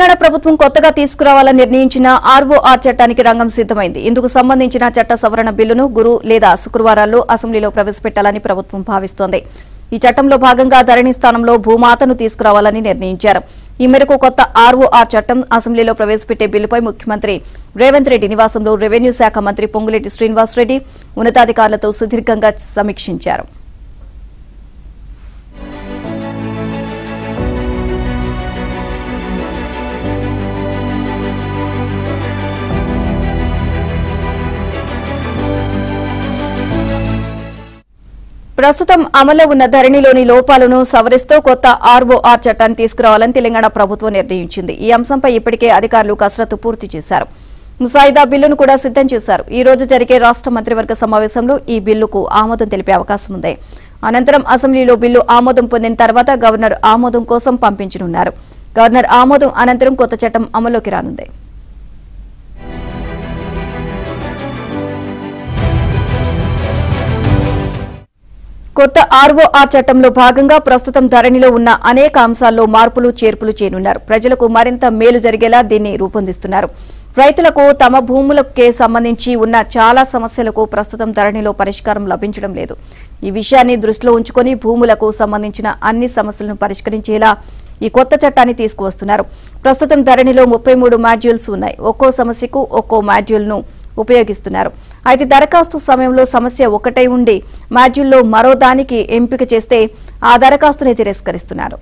తెలంగాణ ప్రభుత్వం కొత్తగా తీసుకురావాలని నిర్ణయించిన ఆర్ఓఆర్ చట్టానికి రంగం సిద్ధమైంది. ఇందుకు సంబంధించిన చట్ట సవరణ బిల్లును గురు లేదా శుక్రవారాల్లో అసెంబ్లీలో ప్రవేశపెట్టాలని ప్రభుత్వం భావిస్తోంది. ఈ చట్టంలో భాగంగా ధరణి స్థానంలో భూమాతను తీసుకురావాలని నిర్ణయించారు. ఈ మేరకు కొత్త ఆర్ఓఆర్ చట్టం అసెంబ్లీలో ప్రవేశపెట్టే బిల్లుపై ముఖ్యమంత్రి రేవంత్ రెడ్డి నివాసంలో రెవెన్యూ శాఖ మంత్రి పొంగులేటి శ్రీనివాసరెడ్డి ఉన్నతాధికారులతో సుదీర్ఘంగా సమీక్షించారు. ప్రస్తుతం అమల్లో ఉన్న ధరణిలోని లోపాలను సవరిస్తూ కొత్త ఆర్ఓఆర్ చట్టాన్ని తీసుకురావాలని తెలంగాణ ప్రభుత్వం నిర్ణయించింది. ఈ అంశంపై ఇప్పటికే అధికారులు కసరత్తు పూర్తి చేశారు. ముసాయిదా బిల్లును కూడా సిద్దం చేశారు. ఈ రోజు జరిగే రాష్ట్ర మంత్రివర్గ సమావేశంలో ఈ బిల్లుకు ఆమోదం తెలిపే అవకాశం ఉంది. అనంతరం అసెంబ్లీలో బిల్లు ఆమోదం పొందిన తర్వాత గవర్నర్ ఆమోదం కోసం పంపించనున్నారు. గవర్నర్ ఆమోదం అనంతరం కొత్త చట్టం అమల్లోకి రానుంది. కొత్త ఆర్ఓఆర్ చట్టంలో భాగంగా ప్రస్తుతం ధరణిలో ఉన్న అనేక అంశాల్లో మార్పులు చేర్పులు చేయనున్నారు. ప్రజలకు మరింత మేలు జరిగేలా దీన్ని రూపొందిస్తున్నారు. రైతులకు తమ భూములకే సంబంధించి ఉన్న చాలా సమస్యలకు ప్రస్తుతం ధరణిలో పరిష్కారం లభించడం లేదు. ఈ విషయాన్ని దృష్టిలో ఉంచుకొని భూములకు సంబంధించిన అన్ని సమస్యలను పరిష్కరించేలా ఈ కొత్త చట్టాన్ని తీసుకువస్తున్నారు. ప్రస్తుతం ధరణిలో 33 మాడ్యూల్స్ ఉన్నాయి. ఒక్కో సమస్యకు ఒక్కో మాడ్యూల్ను ఉపయోగిస్తున్నారు. అయితే దరఖాస్తు సమయంలో సమస్య ఒకటై ఉండి మాడ్యూల్లో మరో దానికి ఎంపిక చేస్తే ఆ దరఖాస్తుని తిరస్కరిస్తున్నారు.